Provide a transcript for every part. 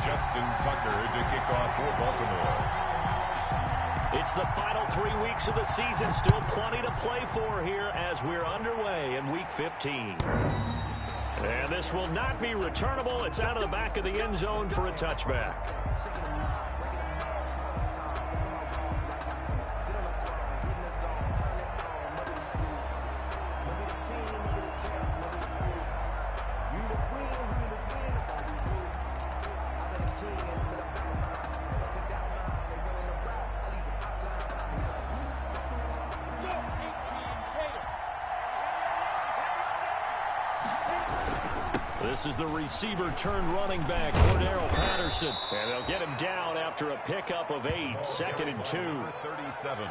Justin Tucker to kick off for Baltimore. It's the final 3 weeks of the season. Still plenty to play for here as we're underway in Week 15. And this will not be returnable. It's out of the back of the end zone for a touchback. This is the receiver turned running back, Cordero Patterson. And they'll get him down after a pickup of 8, 2nd and 2. 37.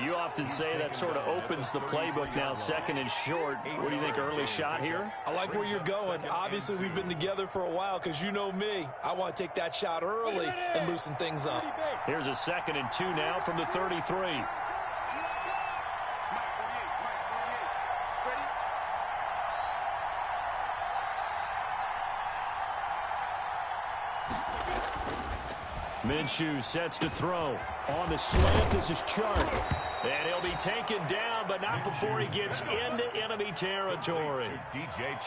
You often say that sort of opens the playbook now, 2nd and short. What do you think, early shot here? I like where you're going. Obviously, we've been together for a while because you know me. I want to take that shot early and loosen things up. Here's a 2nd and 2 now from the 33. Minshew sets to throw. On the slant, this is Chark. And he'll be taken down, but not before he gets into enemy territory.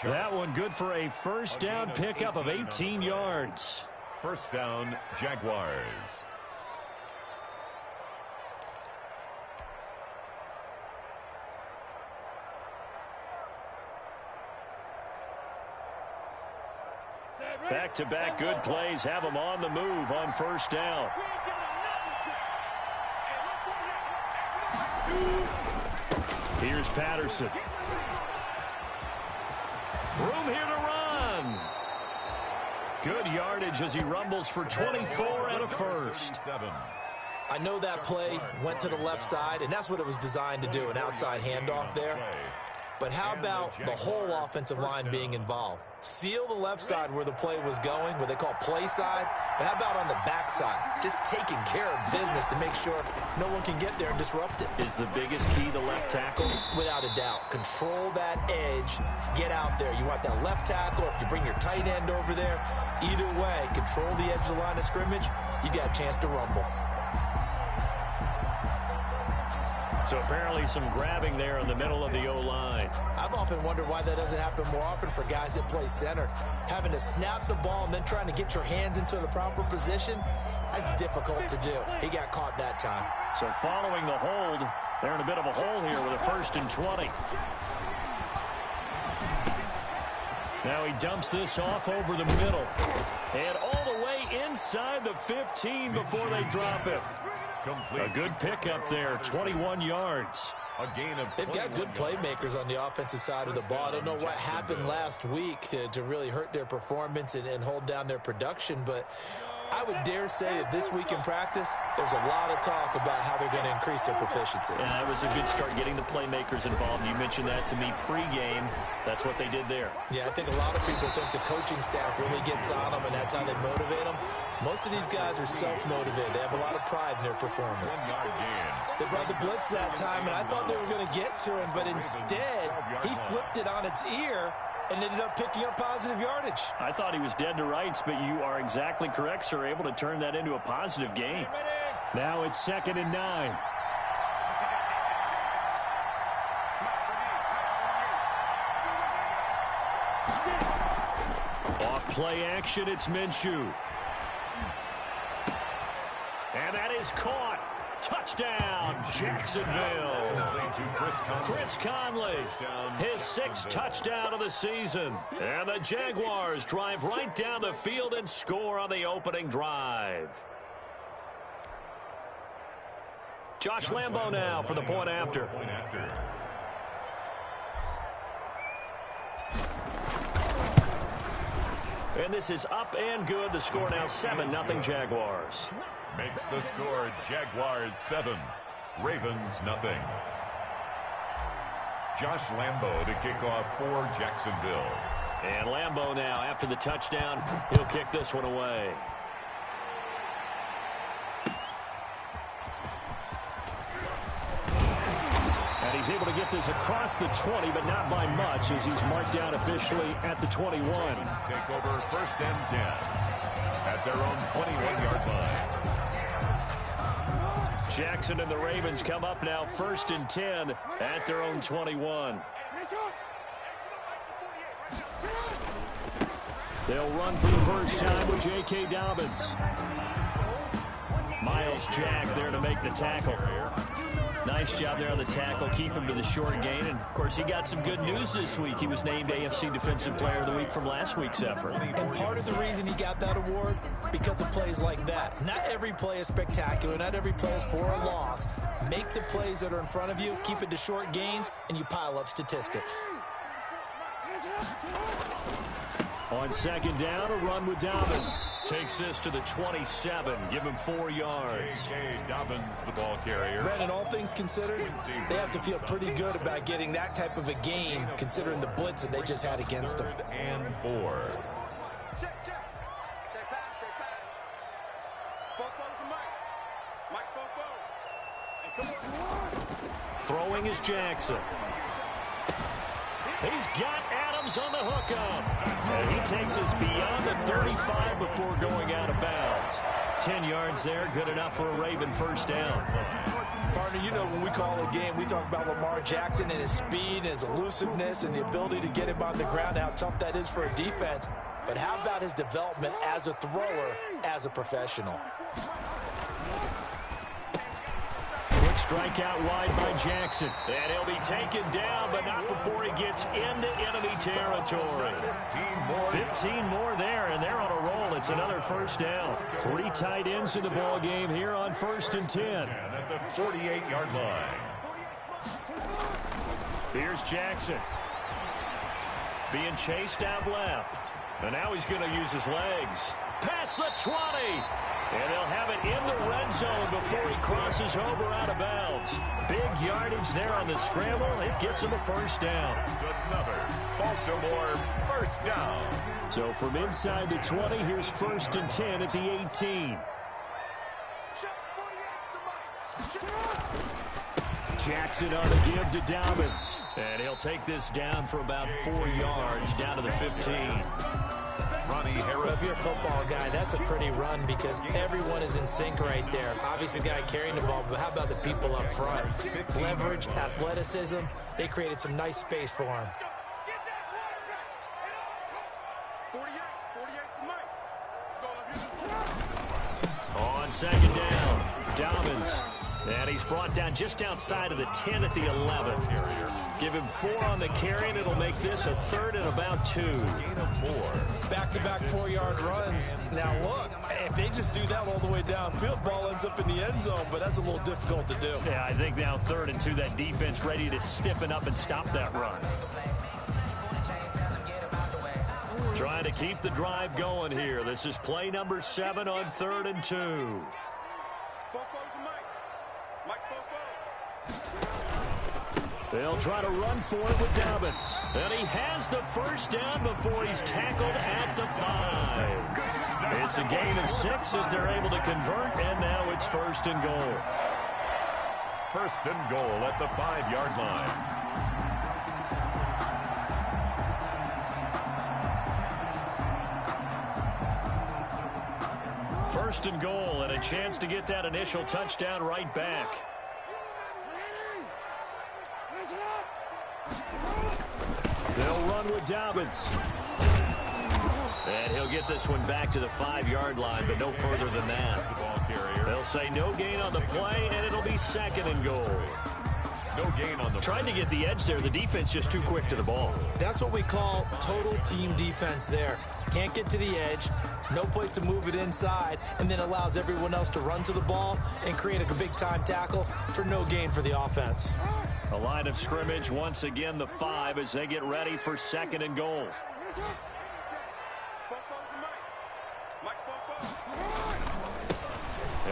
That one good for a first down pickup of 18 yards. First down, Jaguars. Back-to-back good plays have him on the move on first down. Here's Patterson. Room here to run. Good yardage as he rumbles for 24 and a first. I know that play went to the left side, and that's what it was designed to do, an outside handoff there. But how about the whole offensive line being involved? Seal the left side where the play was going, what they call play side. But how about on the back side? Just taking care of business to make sure no one can get there and disrupt it. Is the biggest key the left tackle? Without a doubt. Control that edge. Get out there. You want that left tackle. If you bring your tight end over there, either way, control the edge of the line of scrimmage, you got a chance to rumble. So apparently some grabbing there in the middle of the O-line. I've often wondered why that doesn't happen more often for guys that play center. Having to snap the ball and then trying to get your hands into the proper position, that's difficult to do. He got caught that time. So following the hold, they're in a bit of a hole here with a 1st and 20. Now he dumps this off over the middle. And all the way inside the 15 before they drop it. A good pickup there, 21 yards. They've got good playmakers on the offensive side of the ball. I don't know what happened last week to really hurt their performance and hold down their production, but I would dare say that this week in practice, there's a lot of talk about how they're going to increase their proficiency. Yeah, that was a good start getting the playmakers involved. You mentioned that to me pregame. That's what they did there. Yeah, I think a lot of people think the coaching staff really gets on them, and that's how they motivate them. Most of these guys are self-motivated. They have a lot of pride in their performance. They brought the blitz that time, and I thought they were going to get to him, but instead, he flipped it on its ear and ended up picking up positive yardage. I thought he was dead to rights, but you are exactly correct, sir, able to turn that into a positive gain. Now it's 2nd and 9. Off play action, it's Minshew. And that is caught. Touchdown, Jacksonville. Chris Conley, his 6th touchdown of the season. And the Jaguars drive right down the field and score on the opening drive. Josh Lambo now for the point after. And this is up and good. The score now 7-0 Jaguars. Makes the score Jaguars 7, Ravens nothing. Josh Lambo to kick off for Jacksonville. And Lambo now, after the touchdown, he'll kick this one away. And he's able to get this across the 20, but not by much, as he's marked down officially at the 21. Take over 1st and 10. their own 21-yard line. Jackson and the Ravens come up now 1st and 10 at their own 21. They'll run for the first time with J.K. Dobbins. Miles Jack there to make the tackle. Nice job there on the tackle. Keep him to the short gain. And, of course, he got some good news this week. He was named AFC Defensive Player of the Week from last week's effort. And part of the reason he got that award, because of plays like that. Not every play is spectacular. Not every play is for a loss. Make the plays that are in front of you, keep it to short gains, and you pile up statistics. On 2nd down, a run with Dobbins. Takes this to the 27. Give him 4 yards. J.K. Dobbins, the ball carrier. Brandon, all things considered, they have to feel pretty good about getting that type of a game, considering the blitz that they just had against them. 3rd and 4. Check pass. Fofo to Mike Fofo. And come on. Throwing is Jackson. He's got Adams on the hookup. And he takes us beyond the 35 before going out of bounds. 10 yards there, good enough for a Raven first down. Partner, you know when we call a game, we talk about Lamar Jackson and his speed and his elusiveness and the ability to get him on the ground, how tough that is for a defense. But how about his development as a thrower, as a professional? Strike out wide by Jackson. And he'll be taken down, but not before he gets into enemy territory. 15 more there, and they're on a roll. It's another first down. 3 tight ends in the ball game here on 1st and 10. And at the 48-yard line. Here's Jackson. Being chased out left. And now he's going to use his legs. Past the 20. And they'll have it in the red zone before he crosses over out of bounds. Big yardage there on the scramble. It gets him a first down. It's another Baltimore first down. So from inside the 20, here's 1st and 10 at the 18. Jackson on the give to Dobbins. And he'll take this down for about 4 yards down to the 15. Ronnie Harris. If you're a football guy, that's a pretty run because everyone is in sync right there. Obviously, the guy carrying the ball, but how about the people up front? Leverage, athleticism, they created some nice space for him. 48 to Mike. Let's go. On 2nd down, Dobbins. And he's brought down just outside of the 10 at the 11. Give him 4 on the carry, and it'll make this a 3rd and about 2. Gain of 4. Back-to-back 4-yard runs. Now, look, if they just do that all the way downfield, ball ends up in the end zone, but that's a little difficult to do. Yeah, I think now 3rd and 2, that defense ready to stiffen up and stop that run. Trying to keep the drive going here. This is play number 7 on 3rd and 2. Fofo to Mike Fofo. They'll try to run for it with Dobbins. And he has the first down before he's tackled at the 5. It's a gain of 6 as they're able to convert, and now it's 1st and goal. 1st and goal at the 5-yard line. First and goal, and a chance to get that initial touchdown right back. They'll run with Dobbins. And he'll get this one back to the 5-yard line, but no further than that. The ball carrier. They'll say no gain on the play, and it'll be 2nd and goal. No gain on the Trying to get the edge there. The defense just too quick to the ball. That's what we call total team defense there. Can't get to the edge, no place to move it inside, and then allows everyone else to run to the ball and create a big-time tackle for no gain for the offense. A line of scrimmage, once again, the 5 as they get ready for 2nd and goal.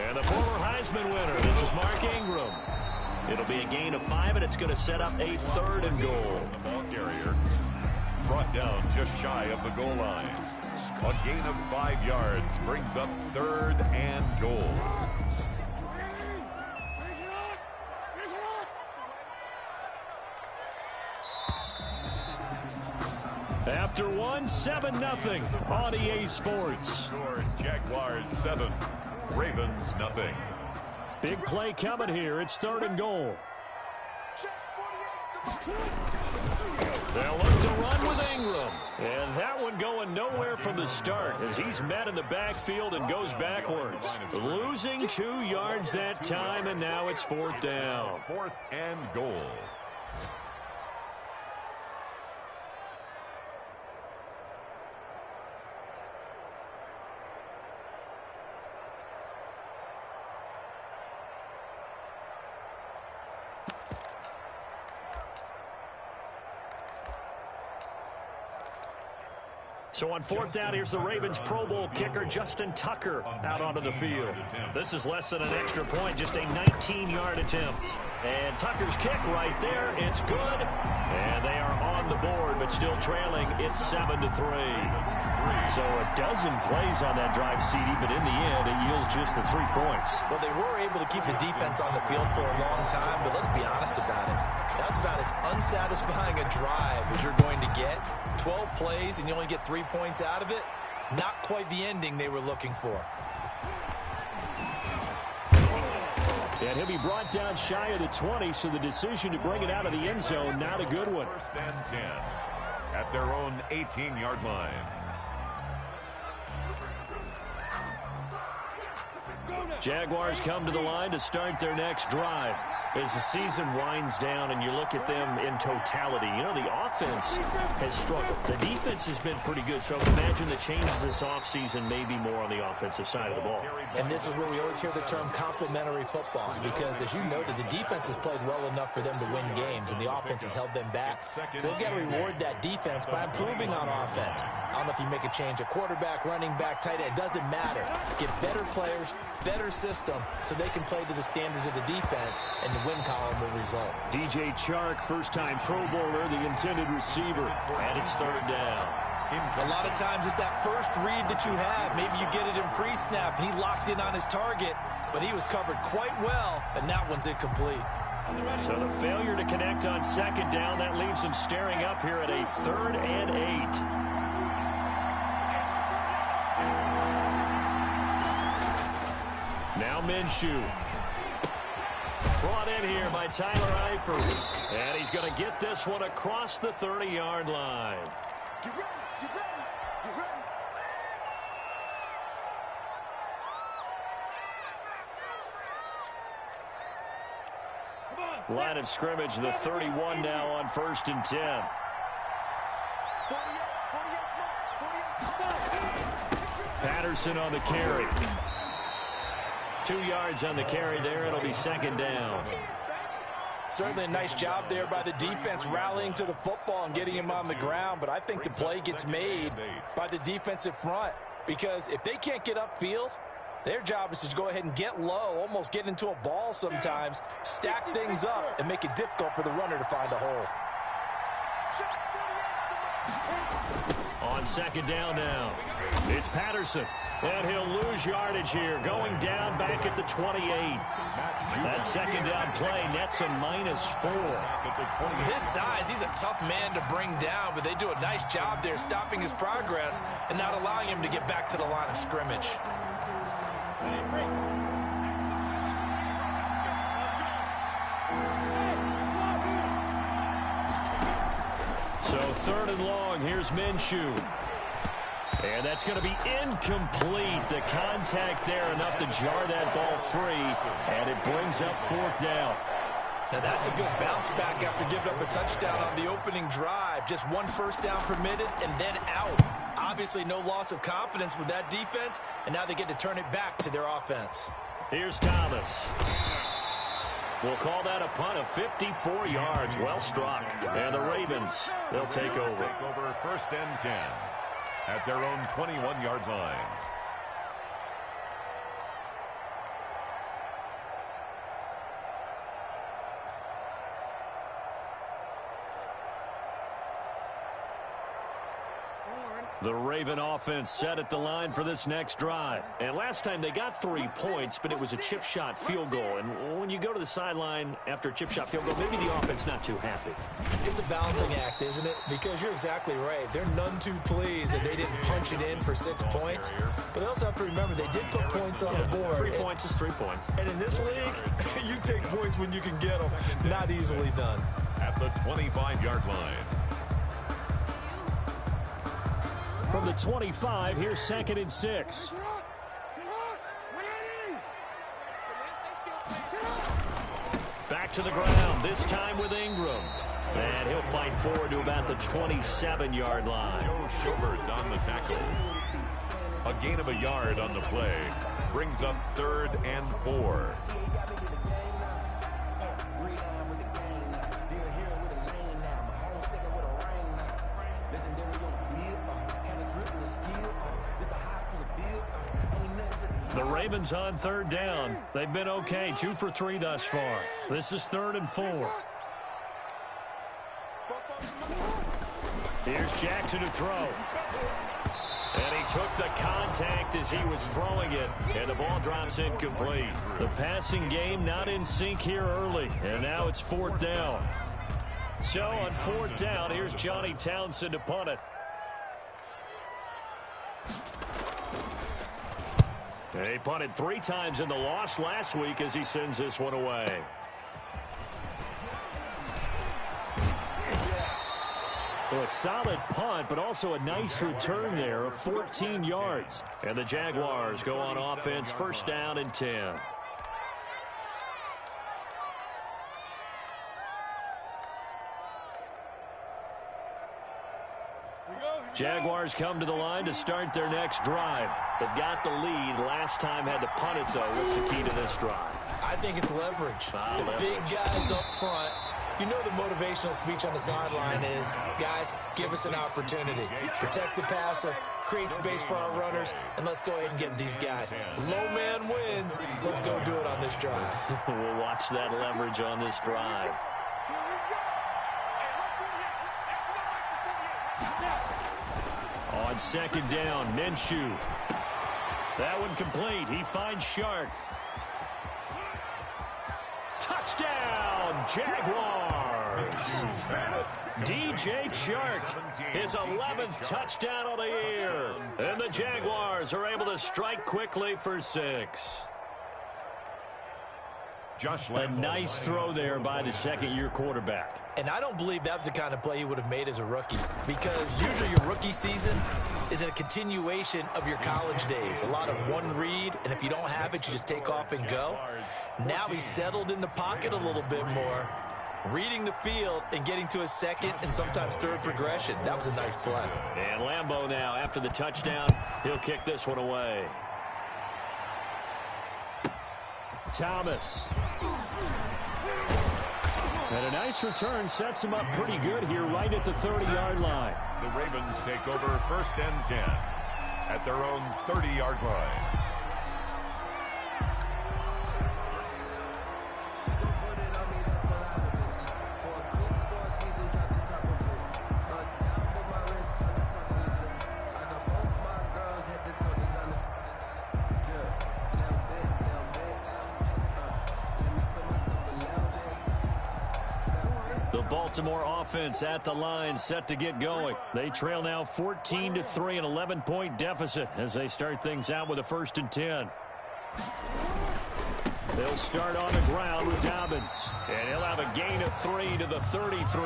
And the former Heisman winner, this is Mark Ingram. It'll be a gain of 5, and it's going to set up a 3rd and goal. The ball carrier brought down just shy of the goal line. A gain of 5 yards brings up 3rd and goal. After one, 7-0 on EA Sports. Jaguars 7, Ravens nothing. Big play coming here. It's 3rd and goal. They'll look to run with Ingram. And that one going nowhere from the start as he's met in the backfield and goes backwards. Losing 2 yards that time, and now it's 4th down. 4th and goal. So on 4th down, here's the Ravens Pro Bowl kicker, Justin Tucker, out onto the field. This is less than an extra point, just a 19-yard attempt. And Tucker's kick right there, it's good. And they are on the board, but still trailing. It's 7-3. So a dozen plays on that drive, CD, but in the end, it yields just the 3 points. Well, they were able to keep the defense on the field for a long time, but let's be honest about it. That was about as unsatisfying a drive as you're going to get. 12 plays and you only get 3 points out of it. Not quite the ending they were looking for. And he'll be brought down shy of the 20, so the decision to bring it out of the end zone, not a good one. 1st and 10 at their own 18-yard line. Jaguars come to the line to start their next drive. As the season winds down and you look at them in totality, you know, the offense has struggled. The defense has been pretty good, so I would imagine the changes this offseason may be more on the offensive side of the ball. And this is where we always hear the term complementary football, because as you noted, the defense has played well enough for them to win games, and the offense has held them back. So they've got to reward that defense by improving on offense. I don't know if you make a change at quarterback, running back, tight end, it doesn't matter. Get better players, better system, so they can play to the standards of the defense, and the win column will result. DJ Chark, first-time Pro Bowler, the intended receiver, and it's 3rd down. A lot of times it's that first read that you have. Maybe you get it in pre-snap, and he locked in on his target, but he was covered quite well, and that one's incomplete. So the failure to connect on 2nd down, that leaves him staring up here at a 3rd and 8. Now Minshew. Brought in here by Tyler Eifert. And he's going to get this one across the 30-yard line. Get ready, get ready, get ready. Come on. Line of scrimmage, the 31 now on 1st and 10. 48, Patterson on the carry. 2 yards on the carry there. It'll be 2nd down. Certainly a nice job there by the defense rallying to the football and getting him on the ground, but I think the play gets made by the defensive front, because if they can't get upfield, their job is to go ahead and get low, almost get into a ball sometimes, stack things up, and make it difficult for the runner to find a hole. On 2nd down now, it's Patterson. And he'll lose yardage here, going down back at the 28. That 2nd down play nets a -4. His size, he's a tough man to bring down, but they do a nice job there stopping his progress and not allowing him to get back to the line of scrimmage. So 3rd and long, here's Minshew. And that's going to be incomplete. The contact there enough to jar that ball free, and it brings up 4th down. Now that's a good bounce back after giving up a touchdown on the opening drive. Just 1 first down permitted and then out. Obviously no loss of confidence with that defense, and now they get to turn it back to their offense. Here's Thomas. We'll call that a punt of 54 yards. Well struck. And the Ravens, they'll take over. 1st and 10 at their own 21-yard line. The Raven offense set at the line for this next drive. And last time they got 3 points, but it was a chip shot field goal. And when you go to the sideline after a chip shot field goal, maybe the offense not too happy. It's a balancing act, isn't it? Because you're exactly right. They're none too pleased that they didn't punch it in for 6 points. But they also have to remember they did put points on the board. 3 points is 3 points. And in this league, you take points when you can get them. Not easily done. At the 25-yard line. From the 25, here's 2nd and 6. Back to the ground, this time with Ingram. And he'll fight forward to about the 27-yard line. Joe Schobert on the tackle. A gain of a yard on the play. Brings up 3rd and 4. The Ravens on 3rd down. They've been okay, 2 for 3 thus far. This is 3rd and 4. Here's Jackson to throw. And he took the contact as he was throwing it, and the ball drops incomplete. The passing game not in sync here early, and now it's 4th down. So on 4th down, here's Johnny Townsend to punt it. He punted 3 times in the loss last week as he sends this one away. Well, a solid punt, but also a nice return there of 14 yards. And the Jaguars go on offense, 1st down and 10. Jaguars come to the line to start their next drive. They've got the lead. Last time had to punt it, though. What's the key to this drive? I think it's leverage. The big guys up front. You know the motivational speech on the sideline is, guys, give us an opportunity. Protect the passer, create space for our runners, and let's go ahead and get these guys. Low man wins. Let's go do it on this drive. We'll watch that leverage on this drive. On 2nd down, Minshew. That one complete. He finds Shark. Touchdown, Jaguars. DJ Chark, his 11th touchdown of the year. And the Jaguars are able to strike quickly for 6. A nice throw there by the 2nd-year quarterback. And I don't believe that was the kind of play he would have made as a rookie, because usually your rookie season is a continuation of your college days. A lot of one read, and if you don't have it, you just take off and go. Now he's settled in the pocket a little bit more, reading the field and getting to a 2nd and sometimes 3rd progression. That was a nice play. And Lambeau now, after the touchdown, he'll kick this one away. Thomas. And a nice return sets him up pretty good here right at the 30-yard line. The Ravens take over 1st and 10 at their own 30-yard line. Baltimore offense at the line, set to get going. They trail now 14-3, an 11-point deficit as they start things out with a 1st and 10. They'll start on the ground with Dobbins, and he'll have a gain of 3 to the 33.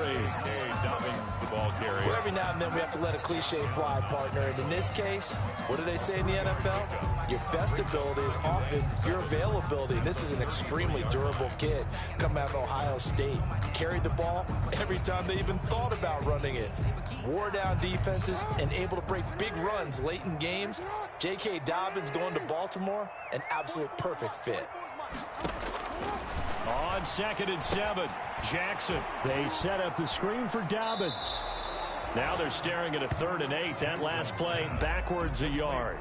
Dobbins, the ball carrier. Well, every now and then we have to let a cliche fly, partner. And in this case, what do they say in the NFL? Your best ability is often your availability. This is an extremely durable kid coming out of Ohio State. Carried the ball every time they even thought about running it. Wore down defenses and able to break big runs late in games. J.K. Dobbins going to Baltimore, an absolute perfect fit. On 2nd and 7, Jackson. They set up the screen for Dobbins. Now they're staring at a 3rd and 8. That last play, backwards a yard.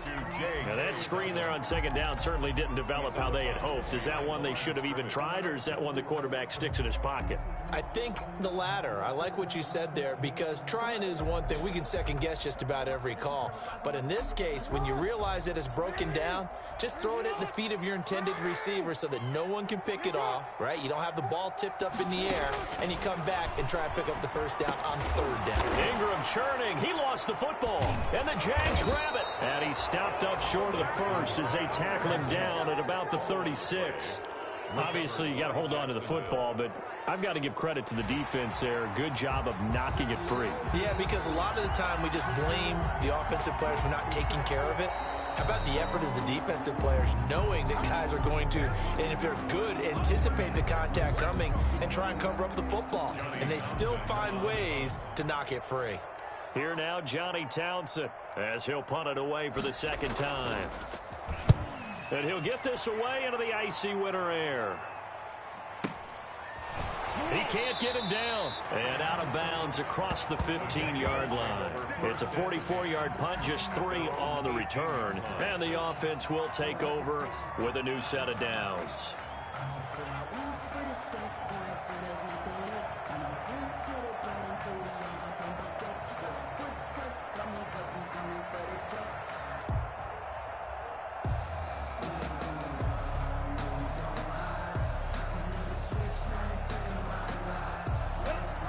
Now that screen there on 2nd down certainly didn't develop how they had hoped. Is that one they should have even tried, or is that one the quarterback sticks in his pocket? I think the latter. I like what you said there, because trying is one thing. We can second guess just about every call. But in this case, when you realize that it's broken down, just throw it at the feet of your intended receiver so that no one can pick it off, right? You don't have the ball tipped up in the air, and you come back and try and pick up the 1st down on 3rd down. Ingram churning. He lost the football. And the Jags grab it. And he stopped up short of the 1st as they tackle him down at about the 36. Obviously, you got to hold on to the football, but I've got to give credit to the defense there. Good job of knocking it free. Yeah, because a lot of the time we just blame the offensive players for not taking care of it. How about the effort of the defensive players, knowing that guys are going to, and if they're good, anticipate the contact coming and try and cover up the football. And they still find ways to knock it free. Here now, Johnny Townsend, as he'll punt it away for the 2nd time. And he'll get this away into the icy winter air. He can't get him down. And out of bounds across the 15-yard line. It's a 44-yard punt, just 3 on the return. And the offense will take over with a new set of downs.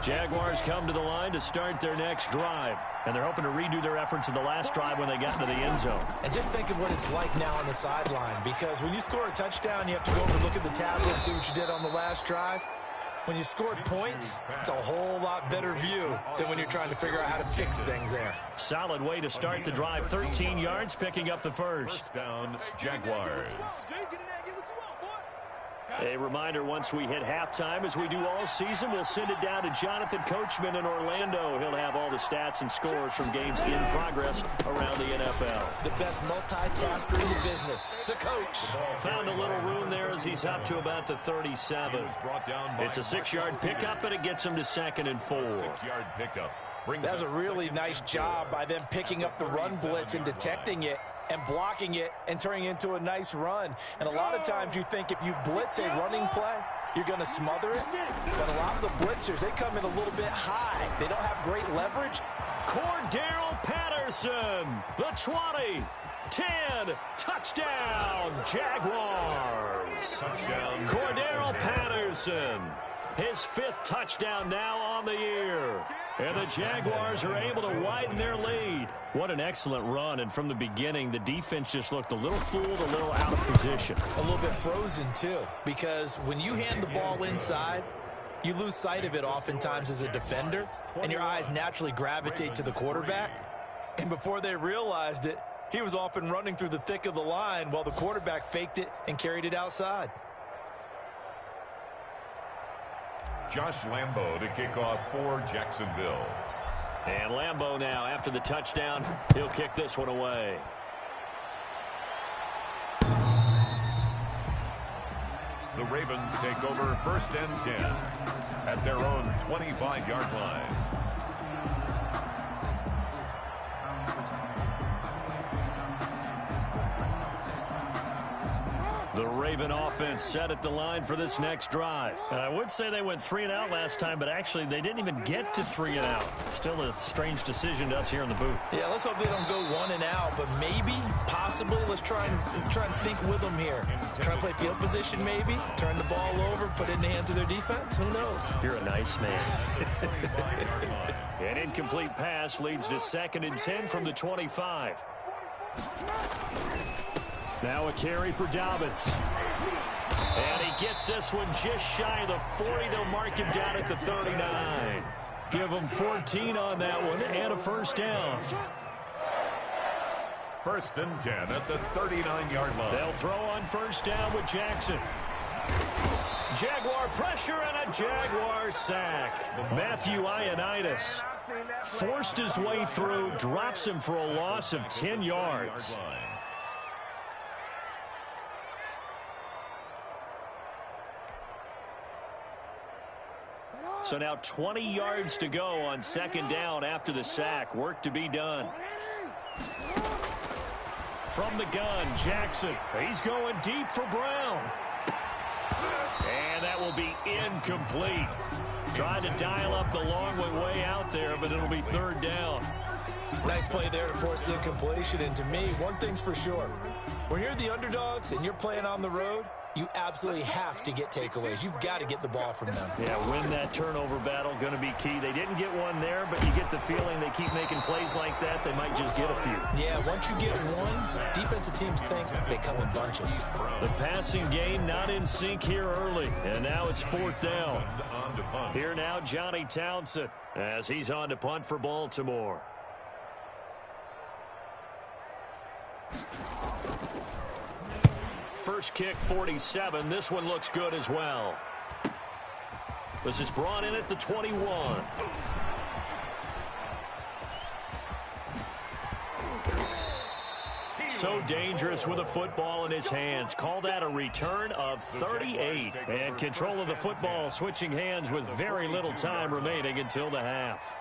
Jaguars come to the line to start their next drive. And they're hoping to redo their efforts in the last drive when they got into the end zone. And just think of what it's like now on the sideline, because when you score a touchdown, you have to go over and look at the tablet and see what you did on the last drive. When you scored points, it's a whole lot better view than when you're trying to figure out how to fix things there. Solid way to start the drive. 13 yards, picking up the 1st. Down, Jaguars. A reminder, once we hit halftime, as we do all season, we'll send it down to Jonathan Coachman in Orlando. He'll have all the stats and scores from games in progress around the NFL. The best multitasker in the business, the coach. Found a little room there as he's up to about the 37. It's a 6-yard pickup, and it gets him to 2nd and 4. 6-yard pickup. That's a really nice job by them picking up the run blitz and detecting it and blocking it and turning it into a nice run. And a lot of times you think if you blitz a running play, you're going to smother it. But a lot of the blitzers, they come in a little bit high. They don't have great leverage. Cordero Patterson, the 20, 10, touchdown, Jaguars. Touchdown. Cordero Patterson, his 5th touchdown now on the year. And the Jaguars are able to widen their lead. What an excellent run. And from the beginning, the defense just looked a little fooled, a little out of position. A little bit frozen, too, because when you hand the ball inside, you lose sight of it oftentimes as a defender, and your eyes naturally gravitate to the quarterback. And before they realized it, he was off and running through the thick of the line while the quarterback faked it and carried it outside. Josh Lambo to kick off for Jacksonville. And Lambo now, after the touchdown, he'll kick this one away. The Ravens take over 1st and 10 at their own 25-yard line. The Raven offense set at the line for this next drive. And I would say they went 3 and out last time, but actually they didn't even get to 3 and out. Still a strange decision to us here in the booth. Yeah, let's hope they don't go 1 and out, but maybe, possibly, let's try and think with them here. Try and play field position maybe, turn the ball over, put it in the hands of their defense. Who knows? You're a nice man. An incomplete pass leads to 2nd and 10 from the 25. Now a carry for Dobbins. And he gets this one just shy of the 40. They'll mark him down at the 39. Give him 14 on that one and a 1st down. 1st and 10 at the 39-yard line. They'll throw on 1st down with Jackson. Jaguar pressure and a Jaguar sack. Matthew Ioannidis forced his way through, drops him for a loss of 10 yards. So now 20 yards to go on second down after the sack. Work to be done. From the gun, Jackson. He's going deep for Brown. And that will be incomplete. Trying to dial up the long way out there, but it'll be third down. Nice play there to force the incompletion. And to me, one thing's for sure. When you're the underdogs and you're playing on the road, you absolutely have to get takeaways. You've got to get the ball from them. Yeah, win that turnover battle, going to be key. They didn't get one there, but you get the feeling they keep making plays like that, they might just get a few. Yeah, once you get one, defensive teams think they come in bunches. The passing game not in sync here early, and now it's fourth down. Here now, Johnny Townsend, as he's on to punt for Baltimore. First kick, 47. This one looks good as well. This is brought in at the 21. So dangerous with a football in his hands. Call that a return of 38. And control of the football switching hands with very little time remaining until the half.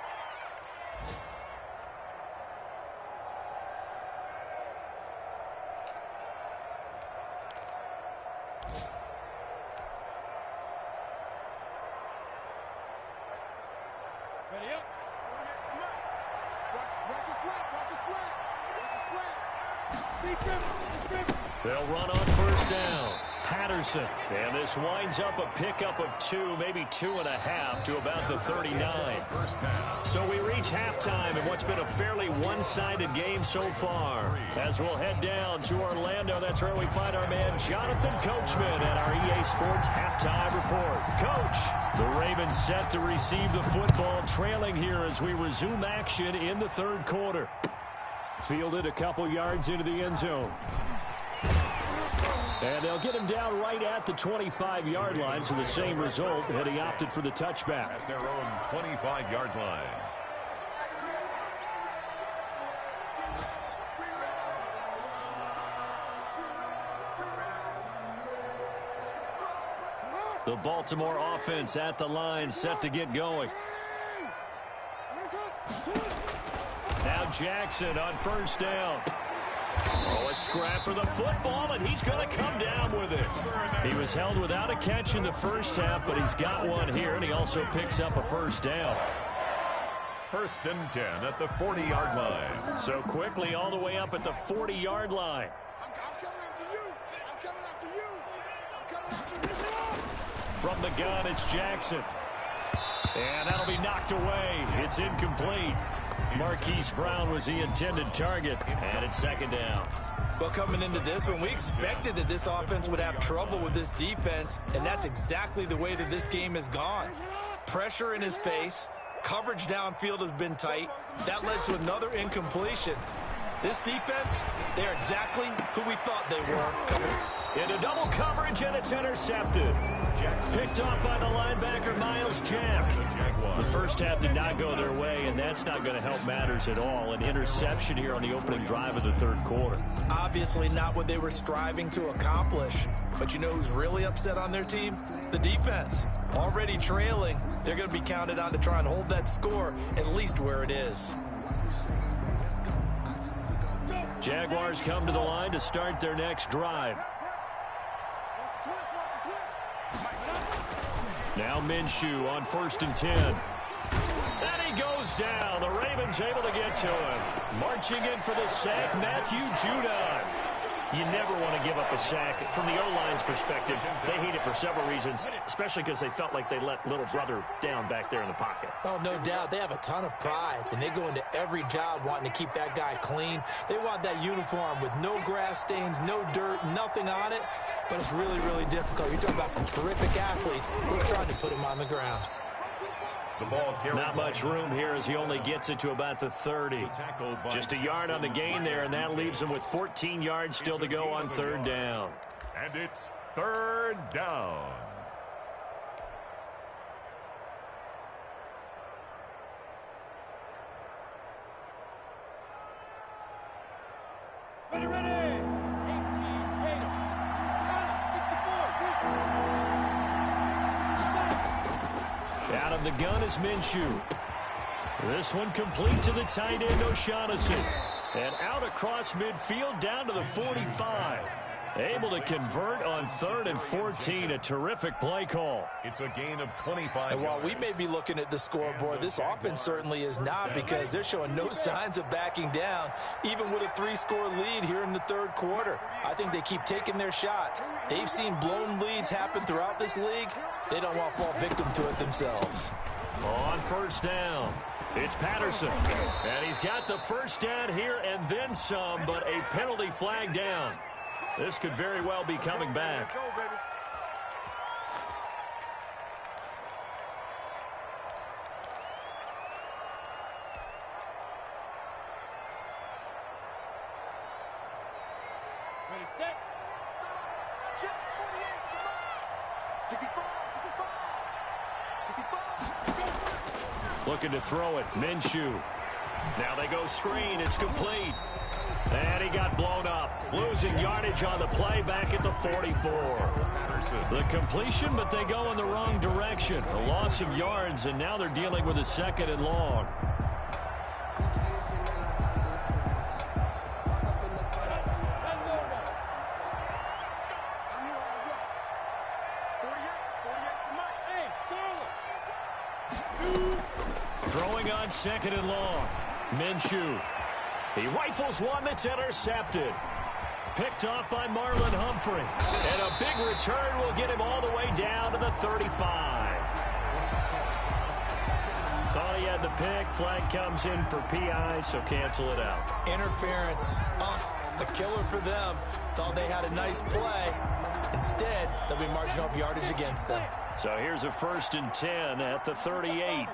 Ready up. Watch your slap. Watch your slap. Watch your slap. They'll run on first down. Patterson. And this winds up a pickup of 2, maybe 2.5 to about the 39. So we reach halftime in what's been a fairly one-sided game so far. As we'll head down to Orlando, that's where we find our man Jonathan Coachman at our EA Sports Halftime Report. Coach, the Ravens set to receive the football, trailing here as we resume action in the third quarter. Fielded a couple yards into the end zone. And they'll get him down right at the 25-yard line, so the same result, and he opted for the touchback. At their own 25-yard line. The Baltimore offense at the line, set to get going. Now Jackson on first down. Oh, a scrap for the football, and he's going to come down with it. He was held without a catch in the first half, but he's got one here, and he also picks up a first down. First and 10 at the 40-yard line. So quickly all the way up at the 40-yard line. I'm coming after you. I'm coming after you. I'm coming after you. From the gun, it's Jackson. And that'll be knocked away. It's incomplete. Marquise Brown was the intended target, and it's second down. Well, coming into this one, we expected that this offense would have trouble with this defense, and that's exactly the way that this game has gone. Pressure in his face, coverage downfield has been tight. That led to another incompletion. This defense, they're exactly who we thought they were. Into double coverage, and it's intercepted. Picked off by the linebacker, Miles Jack. The first half did not go their way, and that's not going to help matters at all. An interception here on the opening drive of the third quarter. Obviously not what they were striving to accomplish. But you know who's really upset on their team? The defense. Already trailing, they're going to be counted on to try and hold that score at least where it is. Jaguars come to the line to start their next drive. Now Minshew on first and 10. And he goes down. The Ravens able to get to him. Marching in for the sack, Matthew Judon. You never want to give up a sack. From the O-line's perspective, they hate it for several reasons, especially because they felt like they let little brother down back there in the pocket. Oh, no doubt. They have a ton of pride, and they go into every job wanting to keep that guy clean. They want that uniform with no grass stains, no dirt, nothing on it, but it's really, really difficult. You're talking about some terrific athletes who are trying to put him on the ground. Not much room here as he only gets it to about the 30. Just a yard on the gain there, and that leaves him with 14 yards still to go on third down. And it's third down. Ready. 18, Tatum. 64. of the gun is Minshew. This one complete to the tight end, O'Shaughnessy. And out across midfield down to the 45. Able to convert on 3rd and 14. A terrific play call. It's a gain of 25. And while we may be looking at the scoreboard, this offense certainly is not, because they're showing no signs of backing down, even with a 3-score lead here in the 3rd quarter. I think they keep taking their shots. They've seen blown leads happen throughout this league. They don't want to fall victim to it themselves. On 1st down, it's Patterson. And he's got the 1st down here and then some, but a penalty flag down. This could very well be coming back. Ready, set. Check. 48. 65. Looking to throw it. Minshew. Now they go screen. It's complete. And he got blown up. Losing yardage on the play back at the 44. The completion, but they go in the wrong direction. A loss of yards, and now they're dealing with a 2nd and long. Throwing on 2nd and long. Minshew. He rifles one that's intercepted. Picked off by Marlon Humphrey. And a big return will get him all the way down to the 35. Thought he had the pick. Flag comes in for PI, so cancel it out. Interference. A killer for them. Thought they had a nice play. Instead, they'll be marching off yardage against them. So here's a 1st and 10 at the 38.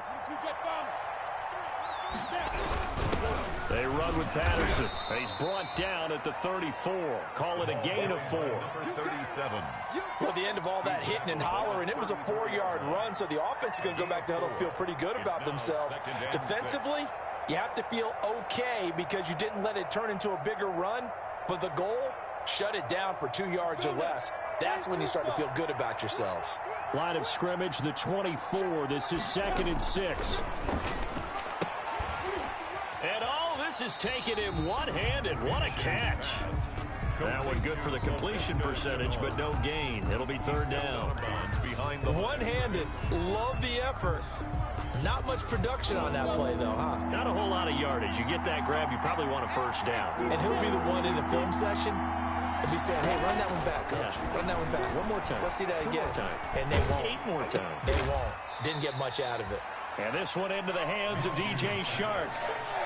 They run with Patterson. He's brought down at the 34. Call it a gain of 4. 37. Well, at the end of all that hitting and hollering, it was a 4-yard run, so the offense is going to go back to huddle and feel pretty good about themselves. Defensively, you have to feel okay because you didn't let it turn into a bigger run, but the goal, shut it down for 2 yards or less. That's when you start to feel good about yourselves. Line of scrimmage, the 24. This is 2nd and 6. And all this is taken in one-handed. What a catch. That one good for the completion percentage, but no gain. It'll be 3rd down. One-handed. Love the effort. Not much production on that play, though, huh? Not a whole lot of yardage. You get that grab, you probably want a 1st down. And he'll be the one in the film session and be saying, hey, run that one back, coach. Yeah. Run that one back. One more time. Let's see that 2 again. more time. And they won't. 8 more times. They won't. Didn't get much out of it. And this one into the hands of DJ Shark.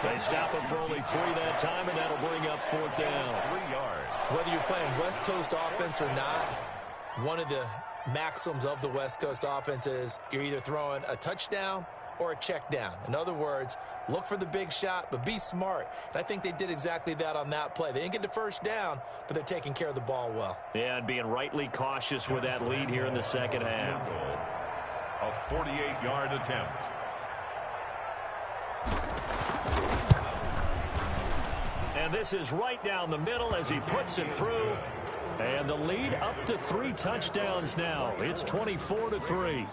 They stop him for only 3 that time, and that'll bring up 4th down. 3 yards. Whether you're playing West Coast offense or not, one of the maxims of the West Coast offense is you're either throwing a touchdown or a check down. In other words, look for the big shot, but be smart. And I think they did exactly that on that play. They didn't get the 1st down, but they're taking care of the ball well. Yeah, and being rightly cautious with that lead here in the 2nd half. A 48-yard attempt. And this is right down the middle as he puts it through. And the lead up to 3 touchdowns now. It's 24-3.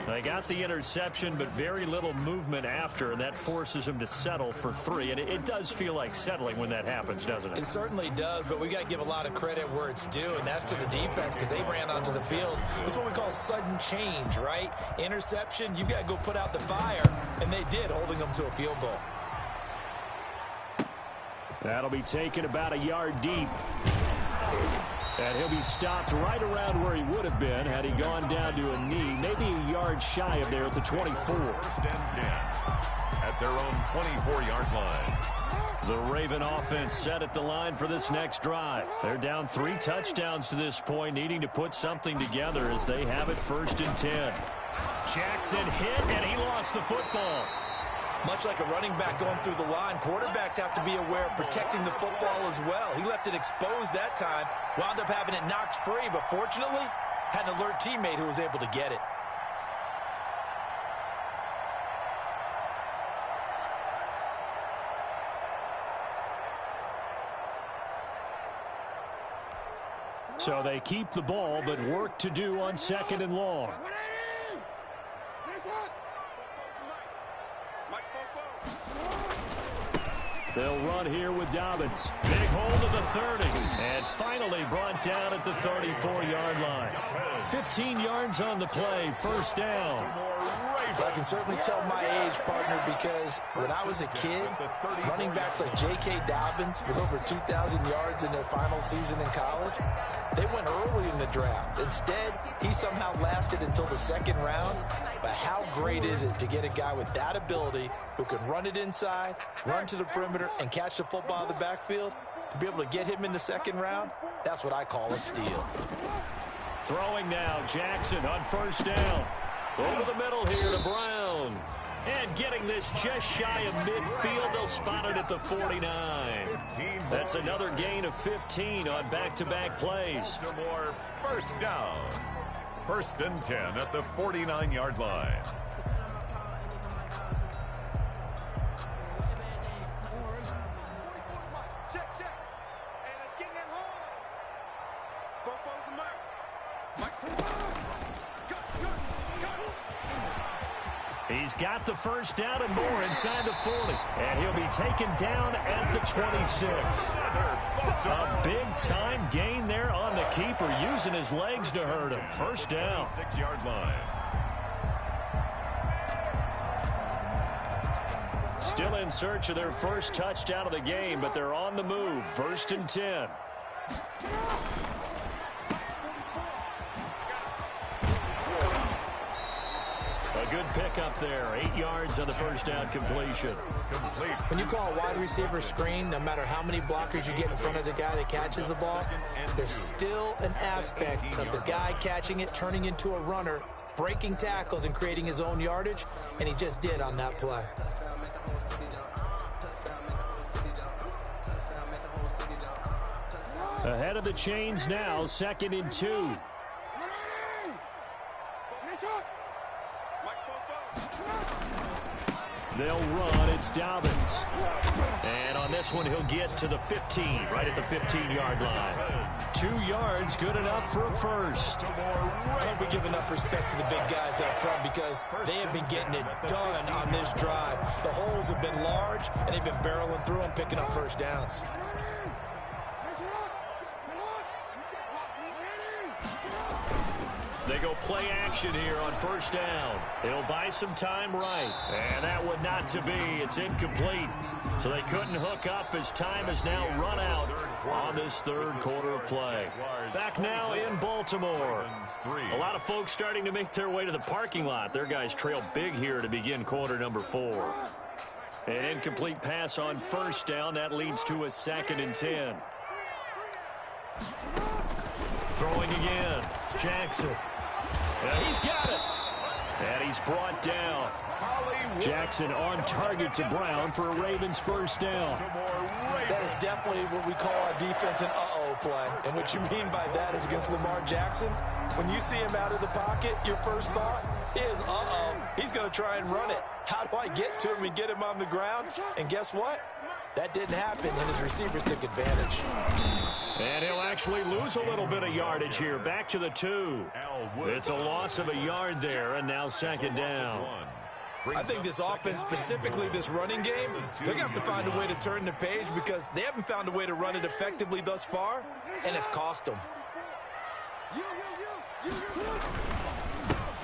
They got the interception, but very little movement after, and that forces him to settle for 3. And it does feel like settling when that happens, doesn't it? It certainly does, but we got to give a lot of credit where it's due, and that's to the defense because they ran onto the field. This is what we call sudden change, right? Interception, you got to go put out the fire, and they did, holding them to a field goal. That'll be taken about a yard deep. And he'll be stopped right around where he would have been had he gone down to a knee, maybe a yard shy of there at the 24. 1st and 10 at their own 24-yard line. The Raven offense set at the line for this next drive. They're down 3 touchdowns to this point, needing to put something together as they have it 1st and 10. Jackson hit, and he lost the football. Much like a running back going through the line, quarterbacks have to be aware of protecting the football as well. He left it exposed that time, wound up having it knocked free, but fortunately, had an alert teammate who was able to get it. So they keep the ball, but work to do on 2nd and long. They'll run here with Dobbins. Big hold of the 30. And finally brought down at the 34-yard line. 15 yards on the play. First down. I can certainly tell my age, partner, because when I was a kid, running backs like J.K. Dobbins with over 2,000 yards in their final season in college, they went early in the draft. Instead, he somehow lasted until the second round. But how great is it to get a guy with that ability who can run it inside, run to the perimeter, and catch the football in the backfield? To be able to get him in the second round, that's what I call a steal. Throwing now, Jackson on first down. Over the middle here to Brown. And getting this just shy of midfield, they'll spot it at the 49. That's another gain of 15 on back-to-back plays. Baltimore first down. First and 10 at the 49-yard line. Check. Hey, let's get in that horse. Both them out. Mike to the ball. Cut. He's got the first down and more inside the 40. And he'll be taken down at the 26. A big-time gain there on the keeper, using his legs to hurt him. First down. 6-yard line. Still in search of their first touchdown of the game, but they're on the move. First and 10. A good pickup there. 8 yards on the first down completion. When you call a wide receiver screen, no matter how many blockers you get in front of the guy that catches the ball, there's still an aspect of the guy catching it, turning into a runner, breaking tackles and creating his own yardage, and he just did on that play. Ahead of the chains now, second and 2. They'll run. It's Dobbins. And on this one, he'll get to the 15, right at the 15-yard line. 2 yards, good enough for a first. I hope we give enough respect to the big guys up front because they have been getting it done on this drive. The holes have been large, and they've been barreling through them, picking up first downs. They go play action here on first down. They'll buy some time right. And that would not to be. It's incomplete. So they couldn't hook up as time has now run out on this third quarter of play. Back now in Baltimore. A lot of folks starting to make their way to the parking lot. Their guys trail big here to begin quarter number 4. An incomplete pass on first down. That leads to a second and 10. Throwing again. Jackson. And he's got it. And he's brought down. Jackson on target to Brown for a Ravens first down. That is definitely what we call a defense and uh-oh play. And what you mean by that is against Lamar Jackson, when you see him out of the pocket, your first thought is, uh-oh, he's going to try and run it. How do I get to him and get him on the ground? And guess what? That didn't happen, and his receiver took advantage. And he'll actually lose a little bit of yardage here. Back to the 2. It's a loss of a yard there, and now second down. I think this offense, specifically this running game, they're going to have to find a way to turn the page because they haven't found a way to run it effectively thus far, and it's cost them.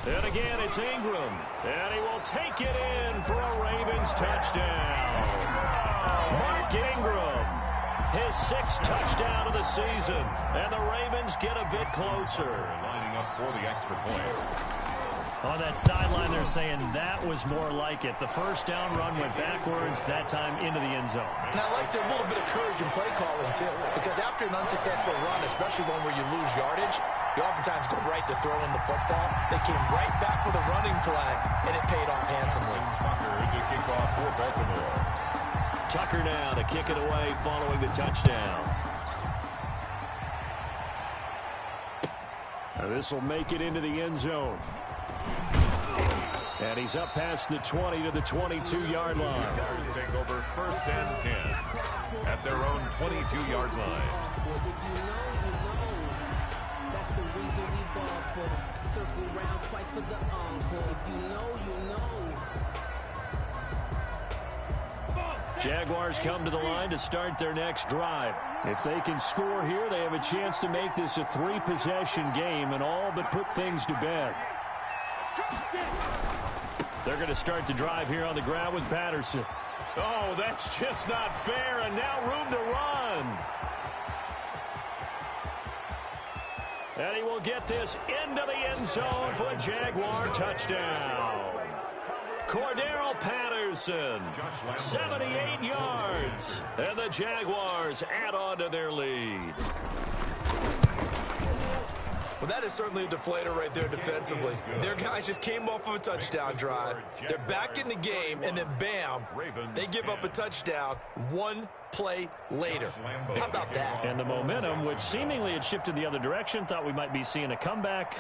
And again, it's Ingram. And he will take it in for a Ravens touchdown. Mark Ingram, his 6th touchdown of the season. And the Ravens get a bit closer. Lining up for the extra point. On that sideline, they're saying that was more like it. The first down run went backwards, that time into the end zone. And I like the little bit of courage in play calling, too. Because after an unsuccessful run, especially one where you lose yardage, you oftentimes go right to throwing the football. They came right back with a running play, and it paid off handsomely. Tucker to kick off for Baltimore. Tucker now to kick it away following the touchdown. This will make it into the end zone. And he's up past the 20 to the 22-yard line. Jaguars take over first and 10 at their own 22-yard line. That's the reason we ball for. Circle round twice for the encore. If you know, you know. Jaguars come to the line to start their next drive. If they can score here, they have a chance to make this a 3-possession game and all but put things to bed. They're going to start the drive here on the ground with Patterson. Oh, that's just not fair, and now room to run. And he will get this into the end zone for a Jaguar touchdown. Cordero Patterson, 78 yards, and the Jaguars add on to their lead. Well, that is certainly a deflator right there defensively. Their guys just came off of a touchdown drive. They're back in the game, and then bam, they give up a touchdown one play later. How about that? And the momentum, which seemingly had shifted the other direction, thought we might be seeing a comeback.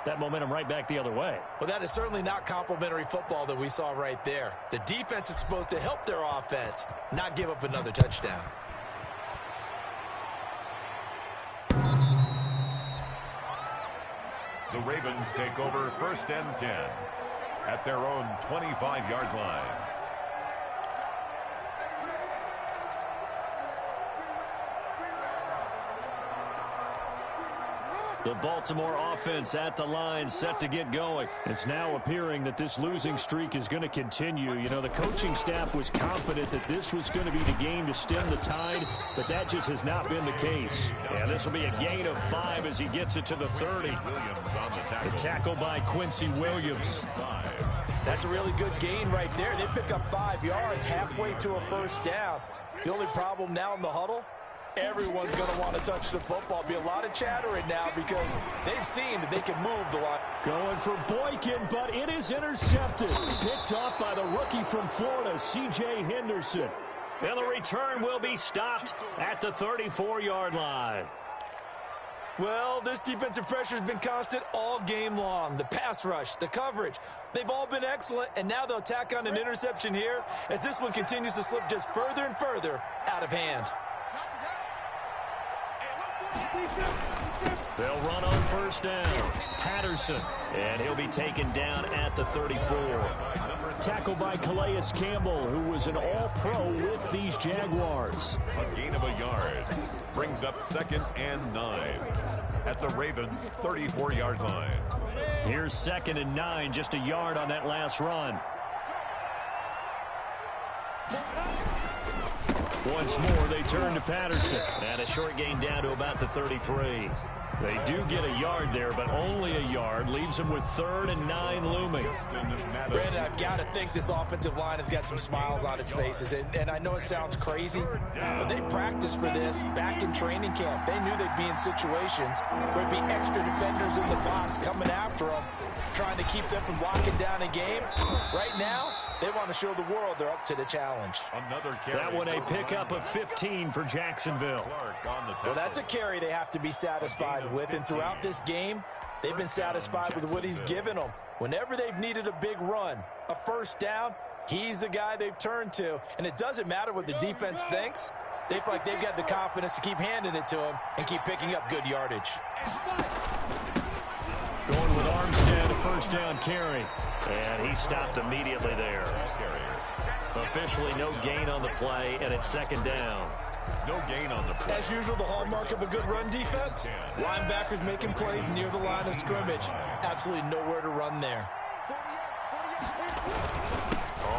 That momentum right back the other way. Well, that is certainly not complimentary football that we saw right there. The defense is supposed to help their offense, not give up another touchdown. The Ravens take over 1st and 10 at their own 25-yard line. The Baltimore offense at the line, set to get going. It's now appearing that this losing streak is going to continue. You know, the coaching staff was confident that this was going to be the game to stem the tide, but that just has not been the case. And this will be a gain of 5 as he gets it to the 30. The tackle by Quincy Williams. That's a really good gain right there. They pick up 5 yards halfway to a first down. The only problem now in the huddle, everyone's going to want to touch the football. Be a lot of chattering now because they've seen that they can move the line. Going for Boykin, but it is intercepted. Picked off by the rookie from Florida, C.J. Henderson. And the return will be stopped at the 34-yard line. Well, this defensive pressure has been constant all game long. The pass rush, the coverage, they've all been excellent, and now they'll tack on an interception here as this one continues to slip just further and further out of hand. They'll run on first down. Patterson, and he'll be taken down at the 34. Tackle by Calais Campbell, who was an all-pro with these Jaguars. A gain of a yard brings up 2nd and 9 at the Ravens' 34-yard line. Here's 2nd and 9, just a yard on that last run. Once more, they turn to Patterson. And a short gain down to about the 33. They do get a yard there, but only a yard. Leaves them with 3rd and 9 looming. Brandon, I've got to think this offensive line has got some smiles on its faces. And I know it sounds crazy, but they practiced for this back in training camp. They knew they'd be in situations where there'd be extra defenders in the box coming after them, trying to keep them from locking down a game. Right now, they want to show the world they're up to the challenge. That one a pickup of 15 for Jacksonville. Well, that's a carry they have to be satisfied with. And throughout this game, they've been satisfied with what he's given them. Whenever they've needed a big run, a first down, he's the guy they've turned to. And it doesn't matter what the defense thinks. They feel like they've got the confidence to keep handing it to him and keep picking up good yardage. Going with Armstead, a first down carry. And he stopped immediately there. Officially no gain on the play, and it's 2nd down. No gain on the play. As usual, the hallmark of a good run defense, linebackers making plays near the line of scrimmage. Absolutely nowhere to run there.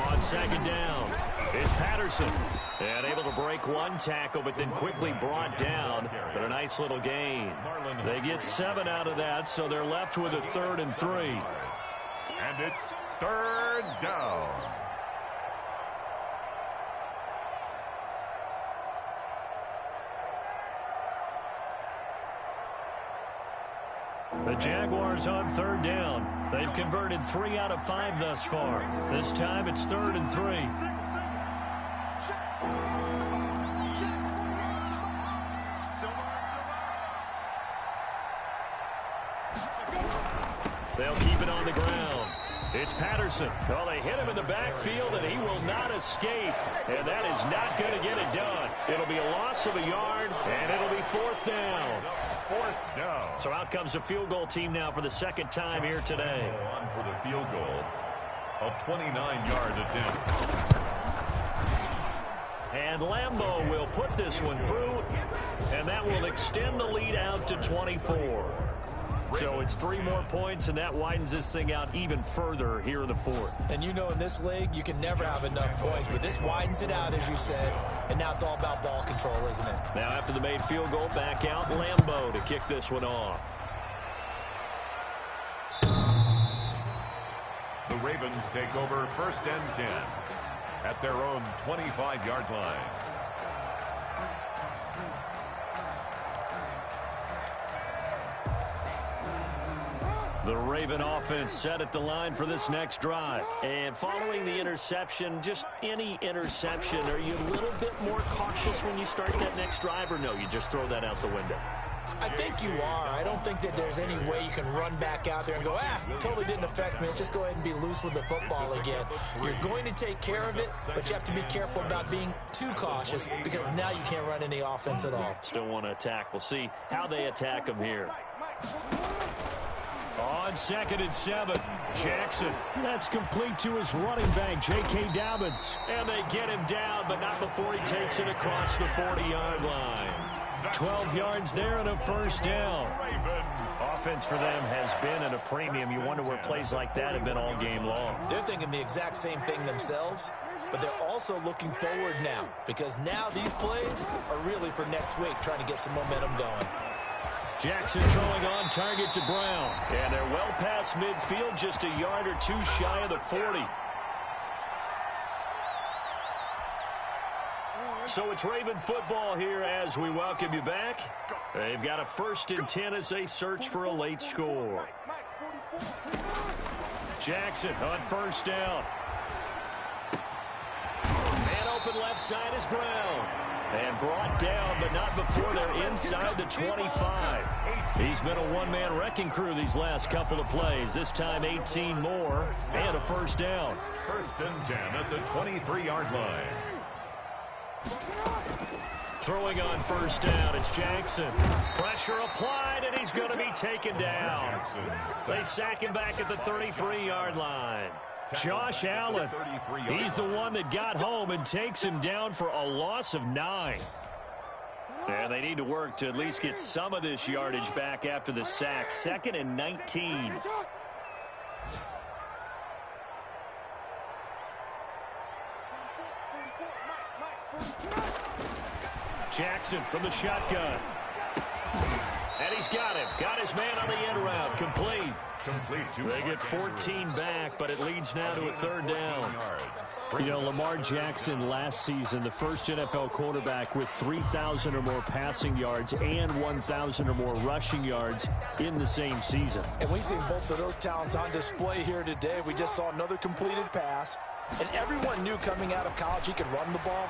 On 2nd down, it's Patterson. And able to break one tackle, but then quickly brought down. But a nice little gain. They get 7 out of that, so they're left with a 3rd and 3. And it's 3rd down. The Jaguars on 3rd down. They've converted 3 out of 5 thus far. This time it's 3rd and 3. They'll keep it on the ground. It's Patterson. Well, they hit him in the backfield, and he will not escape. And that is not going to get it done. It'll be a loss of a yard, and it'll be 4th down. 4th down. So out comes the field goal team now for the 2nd time here today. On for the field goal. A 29-yard attempt. And Lambeau will put this one through, and that will extend the lead out to 24. So it's 3 more points, and that widens this thing out even further here in the fourth. And you know in this league, you can never have enough points, but this widens it out, as you said, and now it's all about ball control, isn't it? Now after the made field goal, back out Lambeau to kick this one off. The Ravens take over 1st and 10 at their own 25-yard line. The Raven offense set at the line for this next drive. And following the interception, just any interception, are you a little bit more cautious when you start that next drive, or no, you just throw that out the window? I think you are. I don't think that there's any way you can run back out there and go, totally didn't affect me. Let's just go ahead and be loose with the football again. You're going to take care of it, but you have to be careful about being too cautious because now you can't run any offense at all. Still want to attack. We'll see how they attack them here. On 2nd and 7, Jackson. That's complete to his running back, J.K. Dobbins. And they get him down, but not before he takes it across the 40-yard line. 12 yards there and a first down. Offense for them has been at a premium. You wonder where plays like that have been all game long. They're thinking the exact same thing themselves, but they're also looking forward now because now these plays are really for next week, trying to get some momentum going. Jackson throwing on target to Brown. And they're well past midfield, just a yard or 2 shy of the 40. So it's Raven football here as we welcome you back. They've got a 1st and 10 as they search for a late score. Jackson on 1st down. Man open left side is Brown. And brought down, but not before they're inside the 25. He's been a one-man wrecking crew these last couple of plays. This time 18 more and a first down. 1st and 10 at the 23-yard line. Throwing on 1st down, it's Jackson. Pressure applied, and he's going to be taken down. They sack him back at the 33-yard line. Josh Allen, he's the one that got home and takes him down for a loss of 9. And they need to work to at least get some of this yardage back after the sack. 2nd and 19. Jackson from the shotgun. And he's got him. Got his man on the end route. Complete. They get 14 back, but it leads now to a 3rd down. You know, Lamar Jackson last season, the first NFL quarterback with 3,000 or more passing yards and 1,000 or more rushing yards in the same season. And we've seen both of those talents on display here today. We just saw another completed pass. And everyone knew coming out of college he could run the ball.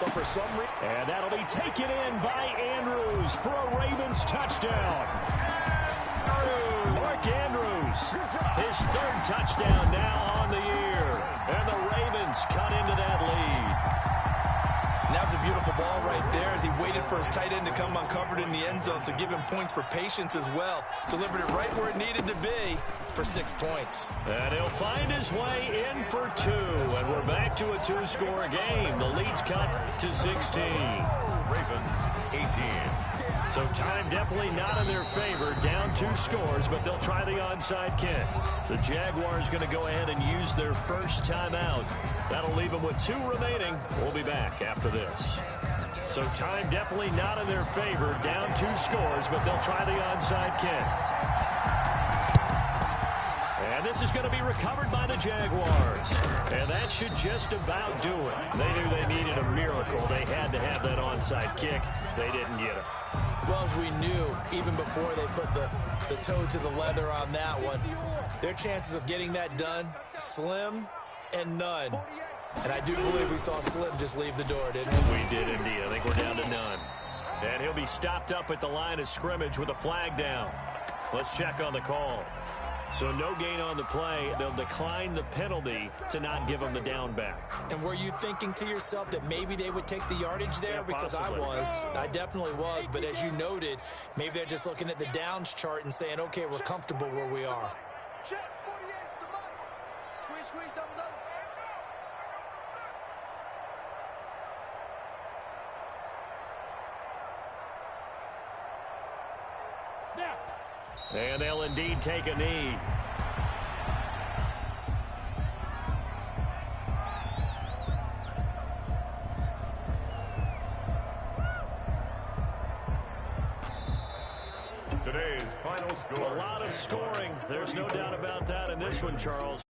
But for some reason... And that'll be taken in by Andrews for a Ravens touchdown. Mark Andrews, his 3rd touchdown now on the year. And the Ravens cut into that lead. And that was a beautiful ball right there as he waited for his tight end to come uncovered in the end zone. So give him points for patience as well. Delivered it right where it needed to be for 6 points. And he'll find his way in for 2. And we're back to a 2-score game. The lead's cut to 16. Ravens 18. So time definitely not in their favor. Down 2 scores, but they'll try the onside kick. The Jaguars going to go ahead and use their first timeout. That'll leave them with 2 remaining. We'll be back after this. So time definitely not in their favor. Down 2 scores, but they'll try the onside kick. And this is going to be recovered by the Jaguars. And that should just about do it. They knew they needed a miracle. They had to have that onside kick. They didn't get it. Well, as we knew, even before they put the toe to the leather on that one, their chances of getting that done, slim and none. And I do believe we saw Slim just leave the door, didn't we? We did indeed. I think we're down to none. And he'll be stopped up at the line of scrimmage with a flag down. Let's check on the call. So no gain on the play. They'll decline the penalty to not give them the down back. And were you thinking to yourself that maybe they would take the yardage there? Yeah, because possibly. I definitely was. But as you noted, maybe they're just looking at the downs chart and saying, okay, we're comfortable where we are. Check 48 to the mark. Squeeze, double. And they'll indeed take a knee. Today's final score. A lot of scoring. There's no doubt about that in this one, Charles.